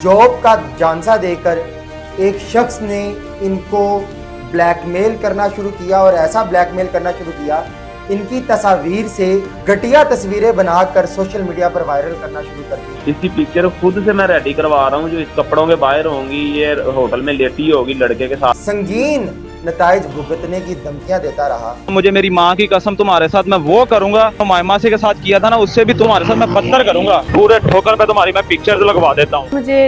Job का झांसा देकर एक शख्स ने इनको ब्लैकमेल करना शुरू किया और ऐसा ब्लैकमेल करना शुरू किया, इनकी तस्वीर से घटिया तस्वीरें बनाकर सोशल मीडिया पर वायरल करना शुरू कर दी। इसकी पिक्चर खुद से मैं रेडी करवा रहा हूँ, जो इस कपड़ों के बाहर होंगी, ये होटल में लेटी होगी लड़के के साथ। संगीन नताइज भुगतने की धमकियां देता रहा। मुझे मेरी माँ की कसम तुम्हारे साथ मैं वो करूंगा तो मायमासी के साथ किया था ना, उससे भी तुम्हारे साथ मैं बदतर करूंगा। पूरे ठोकर पे तुम्हारी मैं पिक्चर लगवा देता हूँ। मुझे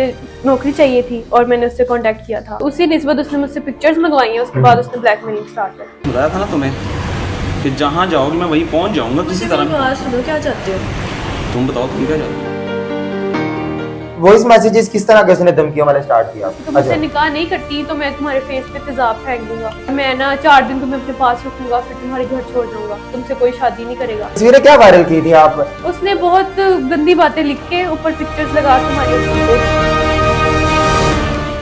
नौकरी चाहिए थी और मैंने उससे कांटेक्ट किया था। उसी निस्बत उसने मुझसे पिक्चर्स मंगवाई हैं। उसके बाद उसने ब्लैकमेलिंग स्टार्ट कर। बताया था ना तुम्हें कि जहाँ जाओगी मैं वहीं पहुँच जाऊंगा किसी तरह। बात सुनो, क्या चाहते हो? तुम बताओ तुम क्या चाहते हो? वॉइस मैसेजेस किस तरह के उसने धमकियों वाले स्टार्ट किया? तुम मुझसे निकाह नहीं करती तो मैं तुम्हारे फेस पे तेजाब फेंक दूंगा। मैं ना 4 दिन तुम्हें अपने पास रखूंगा, फिर तुम्हारे घर छोड़ दूंगा। तुमसे कोई शादी नहीं करेगा। तस्वीरें क्या वायरल की थी आप? उसने बहुत गंदी बातें लिख के ऊपर पिक्चर्स लगा के हमारी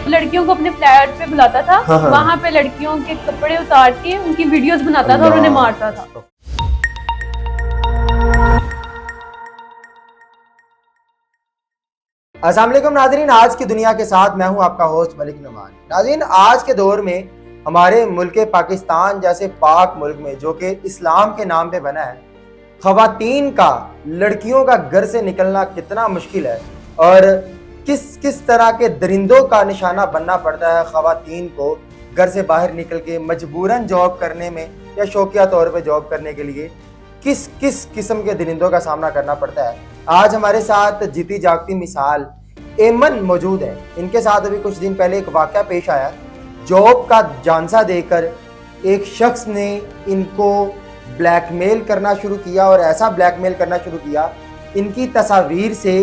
लड़कियों को अपने फ्लैट पे बुलाता था। हाँ। वहाँ पे लड़कियों के कपड़े उतार के उनकी वीडियोस बनाता था और उन्हें मारता था। अस्सलाम वालेकुम नाज़रीन, आज की दुनिया के साथ मैं हूं आपका होस्ट मलिक नुमान। नाज़रीन, आज के दौर में हमारे मुल्क पाकिस्तान जैसे पाक मुल्क में, जो कि इस्लाम के नाम पे बना है, ख़वातीन का, लड़कियों का घर से निकलना कितना मुश्किल है और किस किस तरह के दरिंदों का निशाना बनना पड़ता है ख़वातीन को घर से बाहर निकल के मजबूरन जॉब करने में या शौकिया तौर पे जॉब करने के लिए किस किस किस्म के दरिंदों का सामना करना पड़ता है। आज हमारे साथ जीती जागती मिसाल एमन मौजूद है। इनके साथ अभी कुछ दिन पहले एक वाक़या पेश आया। जॉब का झांसा देकर एक शख्स ने इनको ब्लैकमेल करना शुरू किया और ऐसा ब्लैकमेल करना शुरू किया, इनकी तस्वीर से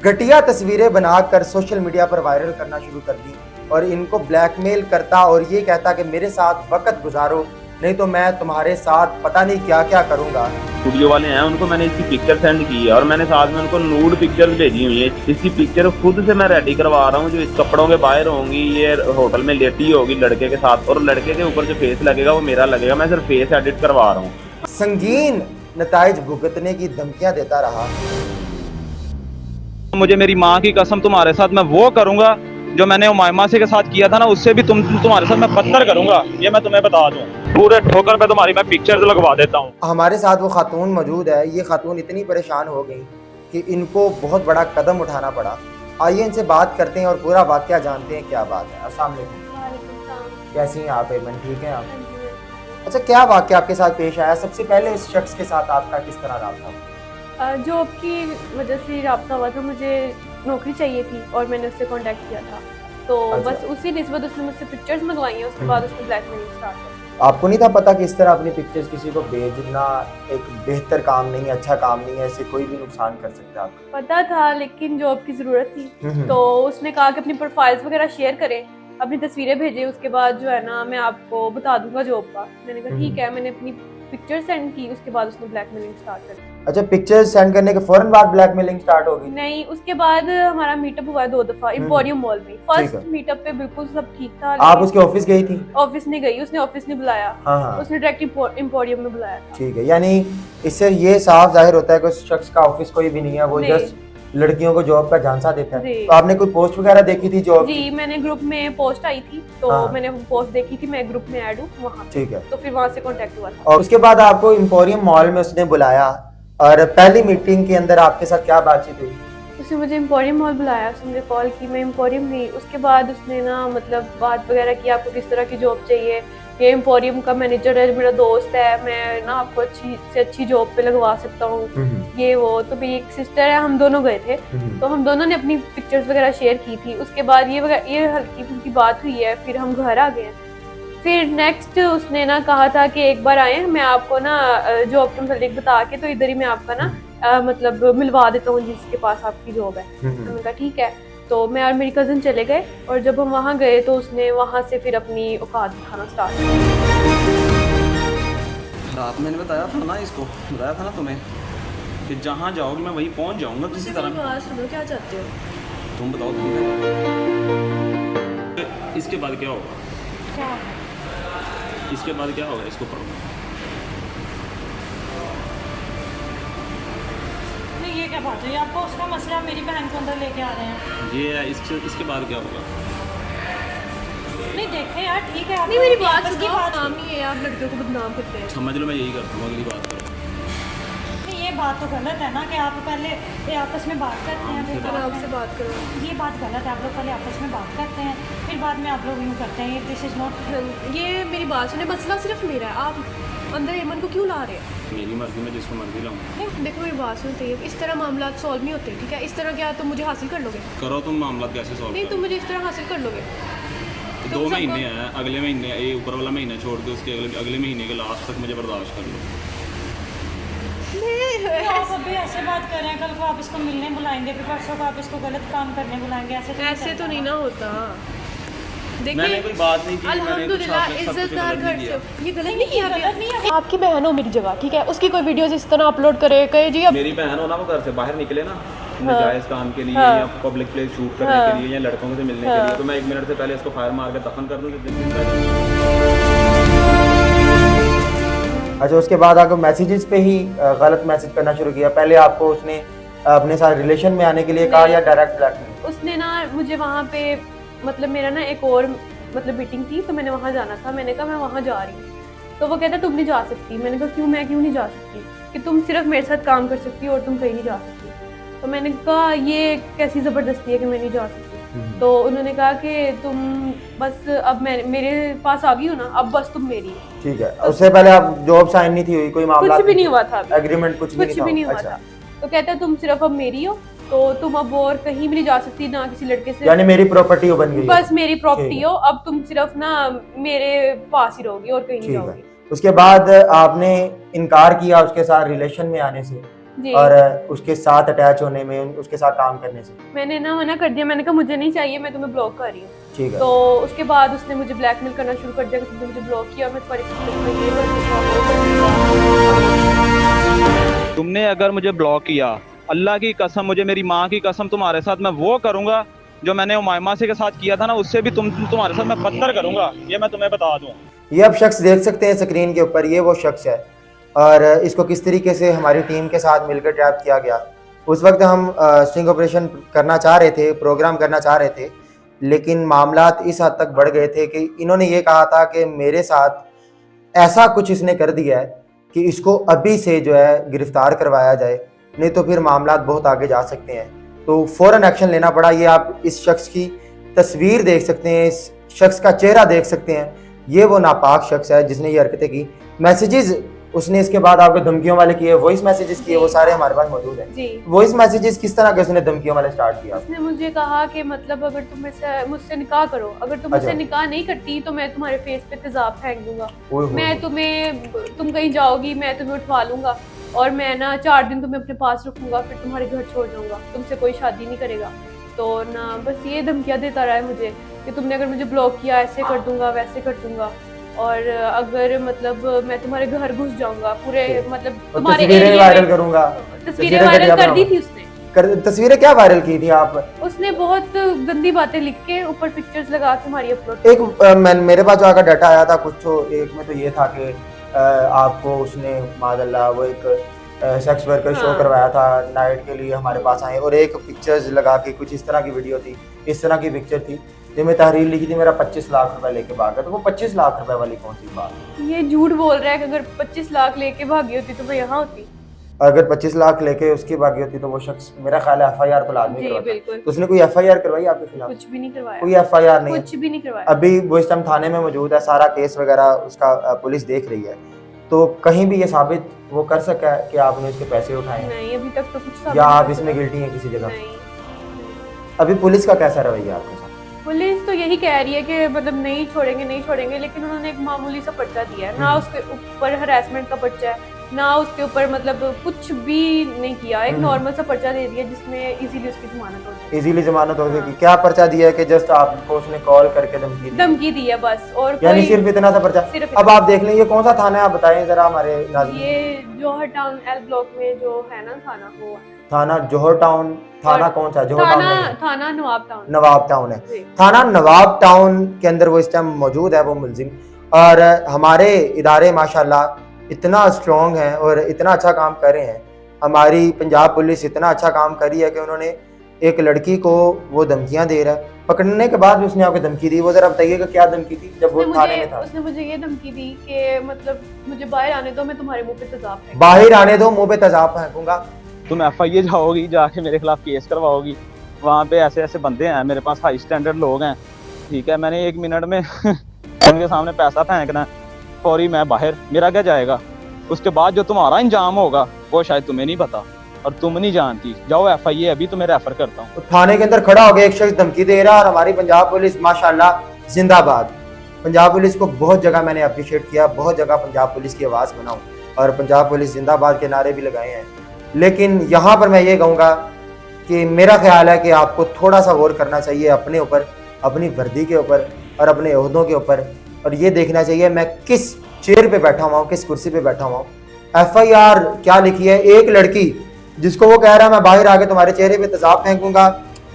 घटिया तस्वीरें बनाकर सोशल मीडिया पर वायरल करना शुरू कर दी और इनको ब्लैकमेल करता और ये कहता कि मेरे साथ वक्त गुजारो, नहीं तो मैं तुम्हारे साथ पता नहीं क्या क्या करूंगा। स्टूडियो वाले हैं, उनको मैंने इसकी पिक्चर सेंड की है और मैंने साथ में उनको नूड पिक्चर्स भेजी हुई है। इसकी पिक्चर खुद से मैं रेडी करवा रहा हूँ, जो इस कपड़ों के बाहर होंगी, ये होटल में लेटी होगी लड़के के साथ और लड़के के ऊपर जो फेस लगेगा वो मेरा लगेगा। मैं सिर्फ फेस एडिट करवा रहा हूँ। संगीन नताइज भुगतने की धमकियां देता रहा। मुझे मेरी माँ की कसम तुम्हारे साथ मैं वो करूंगा जो मैंने मायमासी के साथ किया था ना, उससे भी तुम्हारे साथ मैं बदतर करूंगा। ये मैं तुम्हें बता दूं। पूरे ठोकर पे तुम्हारी मैं पिक्चर लगवा देता हूँ। हमारे साथ वो खातून मौजूद है। ये खातून इतनी परेशान हो गई कि इनको बहुत बड़ा कदम उठाना पड़ा। आइए इनसे बात करते हैं और पूरा वाकया जानते हैं क्या बात है। अस्सलाम वालेकुम, कैसी हैं आप एमन? ठीक हैं आप? अच्छा, क्या वाकया आपके साथ पेश आया? सबसे पहले इस शख्स के साथ आपका किस तरह रहा? जॉब की वजह से रब्ता हुआ था। मुझे नौकरी चाहिए थी और मैंने उससे कांटेक्ट किया था। तो अच्छा। बस उसी निस्बत उसने मुझसे पिक्चर्स मंगवाई हैं। उसके बाद उसने ब्लैकमेलिंग स्टार्ट कर। आपको नहीं था पता कि इस तरह अपनी पिक्चर्स किसी को भेजना एक बेहतर काम नहीं है, अच्छा काम नहीं है, इससे कोई भी नुकसान कर सकता है आपका? पता था, लेकिन जॉब की ज़रूरत थी तो उसने कहा कि अपनी प्रोफाइल्स वगैरह शेयर करें, अपनी तस्वीरें भेजें, उसके बाद जो है ना मैं आपको बता दूंगा जॉब का। मैंने कहा ठीक है। मैंने अपनी पिक्चर सेंड की, उसके बाद उसने ब्लैकमेलिंग स्टार्ट कर दी। अच्छा, पिक्चर्स सेंड करने के फौरन बाद ब्लैकमेलिंग स्टार्ट हो गई? नहीं, उसके बाद हमारा मीटअप हुआ है 2 दफा एम्पोरियम मॉल में। फर्स्ट मीटअप पे बिल्कुल सब ठीक था। आप उसके ऑफिस गई थी? ऑफिस नहीं गई, उसने ऑफिस नहीं बुलाया। हाँ। उसने डायरेक्ट एम्पोरियम में बुलाया था। ठीक है, यानी इससे ये साफ जाहिर होता है कि उस शख्स का ऑफिस कोई भी नहीं है, वो जस्ट लड़कियों को जॉब का झांसा देता है। तो आपने कोई पोस्ट वगैरह देखी थी जॉब? जी, मैंने ग्रुप में पोस्ट आई थी तो मैंने पोस्ट देखी थी। मैं ग्रुप में ऐड हूँ वहाँ। ठीक है। तो फिर वहाँ से कांटेक्ट हुआ था। और उसके बाद आपको एम्पोरियम मॉल में उसने बुलाया और पहली मीटिंग के अंदर आपके साथ क्या बातचीत हुई? उसने मुझे एम्पोरियम मॉल बुलाया, उसने मुझे कॉल की, मैं एम्पोरियम गई। उसके बाद उसने ना मतलब बात वगैरह की, आपको किस तरह की जॉब चाहिए, ये एम्पोरियम का मैनेजर है, मेरा दोस्त है, मैं ना आपको अच्छी से अच्छी जॉब पे लगवा सकता हूँ, ये वो। तो मेरी एक सिस्टर है, हम दोनों गए थे तो हम दोनों ने अपनी पिक्चर्स वगैरह शेयर की थी। उसके बाद ये हल्की फुल्की बात हुई है, फिर हम घर आ गए। फिर नेक्स्ट उसने ना कहा था कि एक बार आए, मैं आपको ना जॉब के मतलब बता के तो इधर ही मैं आपका ना मतलब मिलवा देता हूँ जिसके पास आपकी जॉब है। मैंने कहा ठीक है। तो मैं और मेरी कज़न चले गए और जब हम वहाँ गए तो उसने वहाँ से फिर अपनी औकात दिखाना स्टार्ट किया। रात मैंने बताया था ना, इसको बताया था ना तुम्हें कि जहाँ जाओगी मैं वहीं पहुँच जाऊंगा किसी तरह। बात सुनो, क्या चाहते हो? तुम बताओ तुम क्या? इसके बाद क्या होगा? क्या? इसके बाद क्या होगा? इसको पढ़ो। नहीं, ये क्या बात हुई आपको? उसका मसला मेरी बहन को अंदर लेके आ रहे हैं। ये है, इसके बाद क्या होगा? नहीं देखे यार, ठीक है आप नहीं मेरी बात आपस की सुनो, बात काम ही है, आप लड़कियों को बदनाम करते हैं। समझ लो, मैं यही करता हूँ, अगली बात करो। नहीं, ये बात तो गलत है ना कि आप पहले ये आपस में बात करते हैं, फिर मैं आपसे बात करो। ये बात गलत है। आप लोग पहले आपस में बात करते हैं, फिर बाद में आप लोग यूँ करते हैं। This is not. ये मेरी बात सुने, मसला सिर्फ मेरा है, आप अंदर एमन को क्यों ला रहे हैं? मेरी मर्जी में जिसको मर्जी लाऊँ। नहीं देखो मेरी बात सुनते हैं, इस तरह मामला सॉल्व नहीं होते, ठीक है? इस तरह क्या तुम मुझे हासिल कर लोगे? करो तुम, मामला कैसे सॉल्व नहीं करो? तुम मुझे इस तरह हासिल कर लोगे? 2 महीने हैं, अगले महीने, ये ऊपर वाला महीना छोड़ के उसके अगले महीने के लास्ट तक मुझे बर्दाश्त कर लो। आप अभी ऐसे बात कर रहे हैं, कल को आप इसको मिलने बुलाएंगे, फिर परसों को आप इसको गलत काम करने बुलाएंगे। ऐसे तो नहीं ना होता। मैंने कोई बात नहीं की, मैंने कुछ अल्हम्दुलिल्लाह आपने सब कुछ इज्जतदार गलत घर नहीं से किया। ये गलत नहीं किया। गलत नहीं है। आपकी बहन हो मेरी जगह, ठीक है? उसकी कोई वीडियोस इस तरह अपलोड करे कहे जी अब मेरी बहन हो ना, वो घर से बाहर निकले ना जायज काम के लिए हाँ। या पब्लिक प्लेस शूट करने के लिए या लड़कों से मिलने के लिए, तो मैं 1 मिनट से पहले इसको फायर मार के दफन कर दूँ। अच्छा, उसके बाद आपको मैसेजेस पे ही गलत मैसेज करना शुरू किया? पहले आपको उसने अपने साथ रिलेशन में आने के लिए कहा या डायरेक्ट ब्लैकमेल? उसने ना मुझे वहाँ पे मतलब मेरा ना एक और मतलब मीटिंग थी, तो मैंने वहाँ जाना था। मैंने कहा मैं वहाँ जा रही हूँ, तो वो कहता तुम नहीं जा सकती। मैंने कहा क्यों, मैं क्यों नहीं जा सकती? कि तुम सिर्फ मेरे साथ काम कर सकती हो और तुम कहीं नहीं जा सकती। तो मैंने कहा ये कैसी ज़बरदस्ती है कि मैं नहीं जा सकती? तो उन्होंने कहा कि तुम बस अब मैं मेरे पास आ गई हो ना, अब बस तुम मेरी हो। ठीक है। उससे पहले आप जॉब साइन नहीं थी हुई, कोई मामला कुछ भी नहीं हुआ था, एग्रीमेंट कुछ भी नहीं हुआ अच्छा। था। तो कहता है तुम सिर्फ अब मेरी हो, तो तुम अब और कहीं भी नहीं जा सकती, ना किसी लड़के से, यानी मेरी प्रॉपर्टी बन गई है। बस मेरी ठीक प्रॉपर्टी है। हो, अब तुम सिर्फ ना मेरे पास ही रहोगी और कहीं नहीं ठीक है। जाओगी। उसके बाद आपने इनकार किया उसके साथ रिलेशन में आने से जी और उसके साथ अटैच होने में, उसके साथ काम करने से? मैंने ना मना कर दिया। मैंने कहा मुझे नहीं चाहिए, मैं तुम्हें ब्लॉक कर रही हूँ। ठीक है। तो उसके बाद उसने मुझे ब्लैकमेल करना शुरू कर दिया कि तुमने मुझे ब्लॉक किया, मैं तुम्हारी जिंदगी में ये कर दूंगा, वो कर दूंगा। तुमने अगर मुझे ब्लॉक किया, अल्लाह की कसम, मुझे मेरी माँ की कसम, तुम्हारे साथ मैं वो करूंगा जो मैंने उमायमा से के साथ किया था ना, उससे भी तुम्हारे साथ मैं बदतर करूंगा, ये मैं तुम्हें बता दूं। ये आप शख्स देख सकते हैं स्क्रीन के ऊपर, ये वो शख्स है और इसको किस तरीके से हमारी टीम के साथ मिलकर ट्रैप किया गया। उस वक्त हम स्टिंग ऑपरेशन करना चाह रहे थे, प्रोग्राम करना चाह रहे थे, लेकिन मामलात इस हद तक बढ़ गए थे कि इन्होंने ये कहा था कि मेरे साथ ऐसा कुछ इसने कर दिया है कि इसको अभी से जो है गिरफ्तार करवाया जाए, नहीं तो फिर मामलात बहुत आगे जा सकते हैं। तो फ़ौरन एक्शन लेना पड़ा। ये आप इस शख्स की तस्वीर देख सकते हैं, इस शख्स का चेहरा देख सकते हैं। ये वो नापाक शख्स है जिसने ये हरकतें की। मैसेजेस उसने इसके बाद आपको धमकियों वाले किए, वॉइस मैसेजेस किए, वो सारे हमारे पास मौजूद हैं। जी वॉइस मैसेजेस किस तरह के उसने धमकियों वाले स्टार्ट किया? उसने मुझे कहा कि मतलब अगर तुम मुझसे निकाह करो, अगर तुम मुझसे अच्छा। निकाह नहीं करती तो मैं तुम्हारे फेस पे तेजाब फेंक दूंगा, ओए होए। मैं तुम कहीं जाओगी मैं तुम्हें उठवा लूंगा और मैं ना 4 दिन तुम्हें अपने पास रखूंगा, फिर तुम्हारे घर छोड़ जाऊंगा, तुमसे कोई शादी नहीं करेगा। तो ना बस ये धमकियां देता रहा है मुझे कि तुमने अगर मुझे ब्लॉक किया ऐसे कर दूंगा, वैसे कर दूंगा, और अगर मतलब मैं तुम्हारे घर घुस जाऊंगा पूरे, मतलब और तुम्हारे तस्वीरें एरिया वायरल में। करूंगा। तस्वीरें वायरल कर दी थी उसने। तस्वीरें क्या वायरल की थी आप? उसने बहुत गंदी बातें लिख के ऊपर पिक्चर्स लगा के हमारी अपलोड। एक मेरे पास जो आकर डाटा आया था कुछ, तो एक में तो ये था कि आपको उसने मादल्ला वो एक सेक्स वर्कर शो हाँ। करवाया था, नाइट के लिए हमारे पास आए, और एक पिक्चर्स लगा के कुछ इस तरह की वीडियो थी, इस तरह की पिक्चर थी जिसमें तहरीर लिखी थी मेरा 25 लाख रुपए लेके भागा। तो वो 25 लाख रुपए वाली कौन सी बात? ये झूठ बोल रहा है कि अगर 25 लाख लेके भागी होती तो मैं यहाँ होती। अगर 25 लाख लेके उसकी भागी होती तो वो शख्स, मेरा ख्याल है FIR तो लाजमी जी करवाता। बिल्कुल, तो उसने कोई FIR करवाई आपके खिलाफ? कुछ भी नहीं करवाया, कोई FIR नहीं है। कुछ भी नहीं करवाया। अभी वो इस टाइम थाने में मौजूद है, सारा केस वगैरह उसका पुलिस देख रही है। तो कहीं भी ये साबित वो कर सका है कि आपने इसके पैसे उठाए हैं नहीं अभी तक तो कुछ साबित या नहीं आप कर इसमें सका। गिल्टी हैं किसी जगह? नहीं, अभी पुलिस का कैसा रवैया आपके साथ? पुलिस तो यही कह रही है कि मतलब नहीं छोड़ेंगे, लेकिन उन्होंने एक मामूली सा पर्चा दिया है, ना उसके ऊपर हरासमेंट का पर्चा है, ना उसके ऊपर मतलब कुछ भी नहीं किया, एक नॉर्मल सा पर्चा दे दिया जिसमें इजीली उसकी जमानत हो जाए। इजीली जमानत हो जाएगी? क्या पर्चा दिया है कि जस्ट आपको उसने कॉल करके धमकी दी है बस, और यानी कोई सिर्फ इतना सा पर्चा? सिर्फ अब आप देख लें, ये कौन सा थाना है आप बताएं जरा हमारे नाज़रीन। ये जौहर टाउन एल ब्लॉक में जो है ना थाना, वो है। थाना जौहर टाउन। थाना और कौन सा? जौहर टाउन नहीं है। थाना नवाब टाउन। नवाब टाउन है। जी। थाना नवाब टाउन के अंदर वो इस टाइम मौजूद है वो मुलजिम, और हमारे इदारे माशाल्लाह इतना स्ट्रॉन्ग हैं और इतना अच्छा काम कर रहे हैं हमारी पंजाब पुलिस इतना अच्छा काम करी है कि उन्होंने एक लड़की को वो धमकियां दे रहा है, पकड़ने के बाद भी उसने आपको धमकी दी। वो जरा बताइएगा क्या धमकी थी जब वो थाने में था? उसने मुझे ये धमकी दी कि मतलब मुझे बाहर आने दो, मैं तुम्हारे मुंह पे तेजाब फेंकूंगा। बाहर आने दो, मुंह पे तेजाब फेंकूंगा। तुम FIA जाओगी, जाके मेरे खिलाफ केस करवाओगी। वहाँ पे ऐसे ऐसे बंदे हैं मेरे पास, हाई स्टैंडर्ड लोग हैं, ठीक है। मैंने 1 मिनट में उनके सामने पैसा फेंकना है, फौरी मैं बाहर, मेरा क्या जाएगा। उसके बाद जो तुम्हारा इंजाम होगा वो शायद तुम्हें नहीं पता और तुम नहीं जानती। जाओ FIA, अभी तुम्हें रेफर करता हूँ। तो थाने के अंदर खड़ा हो गया एक शख्स धमकी दे रहा है, और हमारी पंजाब पुलिस माशाल्लाह जिंदाबाद। पंजाब पुलिस को बहुत जगह मैंने अप्रिशिएट किया, बहुत जगह पंजाब पुलिस की आवाज़ बनाऊँ और पंजाब पुलिस जिंदाबाद के नारे भी लगाए हैं। लेकिन यहाँ पर मैं ये कहूँगा कि मेरा ख्याल है कि आपको थोड़ा सा गौर करना चाहिए अपने ऊपर, अपनी वर्दी के ऊपर और अपने ओहदों के ऊपर, और ये देखना चाहिए मैं किस चेयर पे बैठा हुआ हूँ, किस कुर्सी पे बैठा हुआ हूँ। FIR क्या लिखी है? एक लड़की जिसको वो कह रहा है मैं बाहर आके तुम्हारे चेहरे पे तेजाब फेंकूंगा,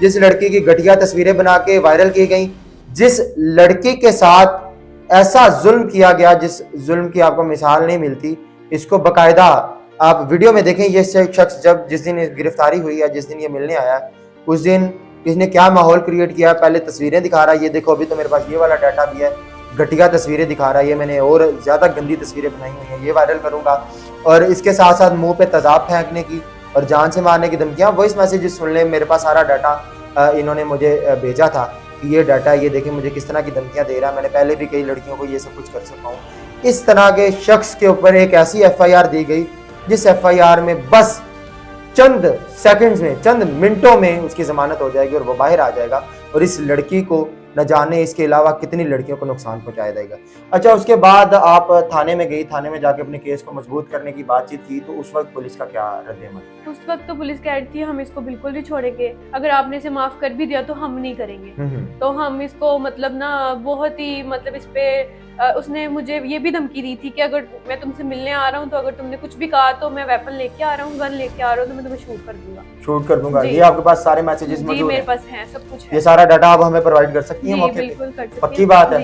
जिस लड़की की घटिया तस्वीरें बना के वायरल की गई, जिस लड़की के साथ ऐसा जुल्म किया गया जिस जुल्म की आपको मिसाल नहीं मिलती, इसको बकायदा आप वीडियो में देखें। ये शख्स जब जिस दिन गिरफ्तारी हुई है, जिस दिन ये मिलने आया, उस दिन इसने क्या माहौल क्रिएट किया। पहले तस्वीरें दिखा रहा है, ये देखो अभी तो मेरे पास ये वाला डाटा भी है, घटिया तस्वीरें दिखा रहा है, ये मैंने और ज़्यादा गंदी तस्वीरें बनाई हुई हैं, ये वायरल करूँगा। और इसके साथ साथ मुंह पे तेजाब फेंकने की और जान से मारने की धमकियाँ, वॉइस मैसेजेस सुन ले, मेरे पास सारा डाटा इन्होंने मुझे भेजा था कि ये डाटा, ये देखें मुझे किस तरह की धमकियाँ दे रहा है। मैंने पहले भी कई लड़कियों को ये सब कुछ कर सकता हूँ। इस तरह के शख्स के ऊपर एक ऐसी FIR दी गई जिस FIR में बस चंद सेकंड्स में, चंद मिनटों में उसकी जमानत हो जाएगी और वो बाहर आ जाएगा, और इस लड़की को न जाने इसके अलावा कितनी लड़कियों को नुकसान पहुंचाया जाएगा। अच्छा, उसके बाद आप थाने में गई, थाने में जाके अपने केस को मजबूत करने की बातचीत की, तो उस वक्त पुलिस का क्या रद्द-ए-अमल? उस वक्त तो पुलिस कह रही थी हम इसको बिल्कुल नहीं छोड़ेंगे, अगर आपने इसे माफ कर भी दिया तो हम नहीं करेंगे। तो हम इसको मतलब ना बहुत ही मतलब इस पे उसने मुझे ये भी धमकी दी थी कि अगर मैं तुमसे मिलने आ रहा हूँ तो अगर तुमने कुछ भी कहा तो मैं वेपन लेके आ रहा हूँ, गन लेके आ रहा हूँ, तो मैं तुम्हें शूट कर दूंगा। शूट कर दूंगा। ये आपके पास सारे मैसेजेस मौजूद हैं? मेरे पास है, सब कुछ है। ये सारा डाटा आप हमें प्रोवाइड कर सकती हैं मौके पे? बिल्कुल कर सकती हैं। पक्की बात है?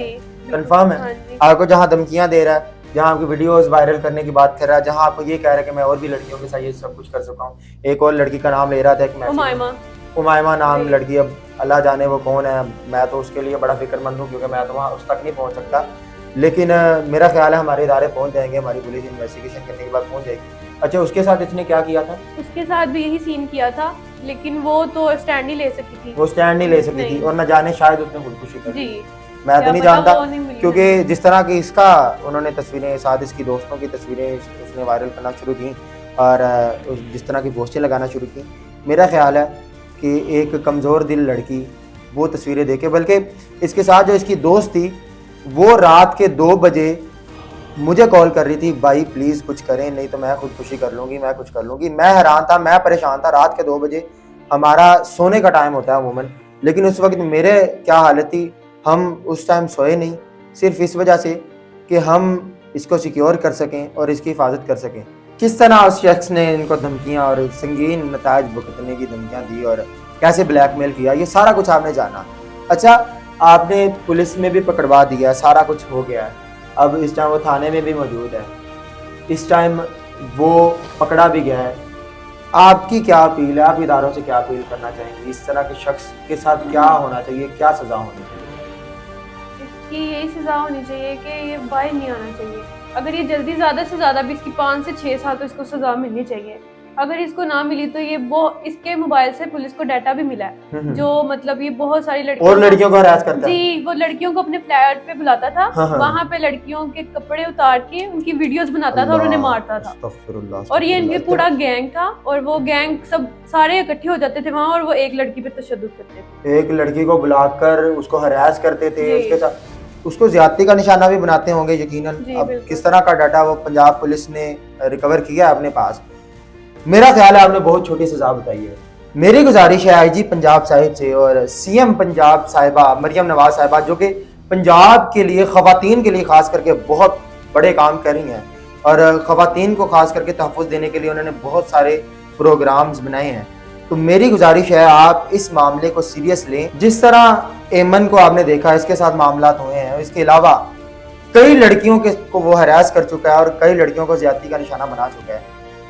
कंफर्म है? आपको जहाँ धमकियां दे रहा है, जहाँ आपकी वीडियोस वायरल करने की बात कर रहा है, जहाँ आपको ये कह रहा है कि मैं और भी लड़कियों के साथ ये सब कुछ कर सकता हूँ, एक और लड़की का नाम ले रहा था कि उमायमा नाम लड़की, अब अल्लाह जाने वो कौन है, मैं तो उसके लिए बड़ा फिक्रमंद हूँ क्योंकि मैं तो वहाँ उस तक नहीं पहुँच सकता। लेकिन मेरा ख्याल है हमारे इदारे पहुँच जाएंगे, हमारी पुलिस इन्वेस्टिगेशन करने के बाद पहुँच जाएगी। अच्छा, उसके साथ इसने क्या किया था? उसके साथ भी यही सीन किया था, लेकिन वो तो स्टैंड नहीं ले सकी थी। वो स्टैंड नहीं ले सकी थी, और न जाने शायद उसने खुदकुशी कर दी। मैं तो नहीं जानता, क्योंकि जिस तरह की इसका उन्होंने तस्वीरें, साथ इसकी दोस्तों की तस्वीरें उसने वायरल करना शुरू की और जिस तरह की पोस्टें लगाना शुरू की, मेरा ख्याल है कि एक कमज़ोर दिल लड़की वो तस्वीरें देखे, बल्कि इसके साथ जो इसकी दोस्त थी वो रात के 2 बजे मुझे कॉल कर रही थी, भाई प्लीज़ कुछ करें नहीं तो मैं खुदकुशी कर लूँगी, मैं कुछ कर लूँगी। मैं हैरान था, मैं परेशान था। रात के 2 बजे हमारा सोने का टाइम होता है अमूमन, लेकिन उस वक्त मेरे क्या हालत थी, हम उस टाइम सोए नहीं, सिर्फ इस वजह से कि हम इसको सिक्योर कर सकें और इसकी हिफाजत कर सकें। किस तरह उस शख्स ने इनको धमकियाँ और संगीन नताज भुगतने की धमकियाँ दी और कैसे ब्लैकमेल किया, ये सारा कुछ आपने जाना। अच्छा, आपने पुलिस में भी पकड़वा दिया, सारा कुछ हो गया है, अब इस टाइम वो थाने में भी मौजूद है, इस टाइम वो पकड़ा भी गया है। आपकी क्या अपील है, आप इदारों से क्या अपील करना चाहेंगे? इस तरह के शख्स के साथ क्या होना चाहिए, क्या सज़ा होनी चाहिए? इसकी यही सज़ा होनी चाहिए कि ये बाहर नहीं आना चाहिए। अगर ये जल्दी ज़्यादा से ज़्यादा भी इसकी 5 से 6 साल तो इसको सज़ा मिलनी चाहिए। अगर इसको ना मिली तो ये इसके मोबाइल से पुलिस को डाटा भी मिला है, जो मतलब ये बहुत सारी लड़कियों को हरास करता है। जी, वो लड़कियों को अपने फ्लैट पे बुलाता था, वहाँ पे लड़कियों के कपड़े उतार के उनकी वीडियोस बनाता था और उन्हें मारता था। और ये इनके पूरा गैंग था, और वो गैंग सब सारे इकट्ठे हो जाते थे वहाँ, और वो एक लड़की पे तशद्दुद करते थे, एक लड़की को बुलाकर उसको हरास करते थे, उसके साथ उसको ज्यादती का निशाना भी बनाते होंगे यकीनन। अब किस तरह का डाटा वो पंजाब पुलिस ने रिकवर किया अपने पास, मेरा ख्याल है आपने बहुत छोटी सजा बताई है। मेरी गुजारिश है IG पंजाब साहिब से और CM पंजाब साहिबा मरियम नवाज साहिबा, जो कि पंजाब के लिए, ख़वातीन के लिए खास करके बहुत बड़े काम कर रही हैं, और ख़वातीन को खास करके तहफ़्फ़ुज़ देने के लिए उन्होंने बहुत सारे प्रोग्राम्स बनाए हैं। तो मेरी गुजारिश है आप इस मामले को सीरियस लें। जिस तरह एमन को आपने देखा, इसके साथ मामला हुए हैं, इसके अलावा कई लड़कियों को वो हरास कर चुका है और कई लड़कियों को ज़्यादती का निशाना बना चुका है।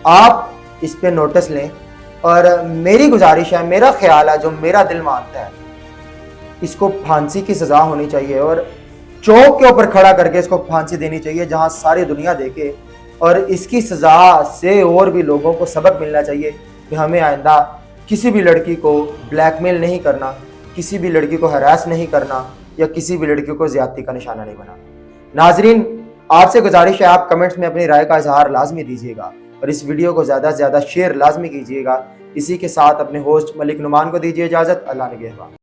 आप इस पे नोटिस लें। और मेरी गुजारिश है, मेरा ख्याल है, जो मेरा दिल मानता है, इसको फांसी की सज़ा होनी चाहिए और चौक के ऊपर खड़ा करके इसको फांसी देनी चाहिए जहां सारी दुनिया देखे। और इसकी सज़ा से और भी लोगों को सबक मिलना चाहिए कि हमें आइंदा किसी भी लड़की को ब्लैकमेल नहीं करना, किसी भी लड़की को हरास नहीं करना या किसी भी लड़की को ज़्यादती का निशाना नहीं बनाना। नाजरीन, आपसे गुजारिश है आप कमेंट्स में अपनी राय का इजहार लाजमी दीजिएगा और इस वीडियो को ज़्यादा से ज़्यादा शेयर लाजमी कीजिएगा। इसी के साथ अपने होस्ट मलिक नुमान को दीजिए इजाज़त। अल्लाह निगहबान।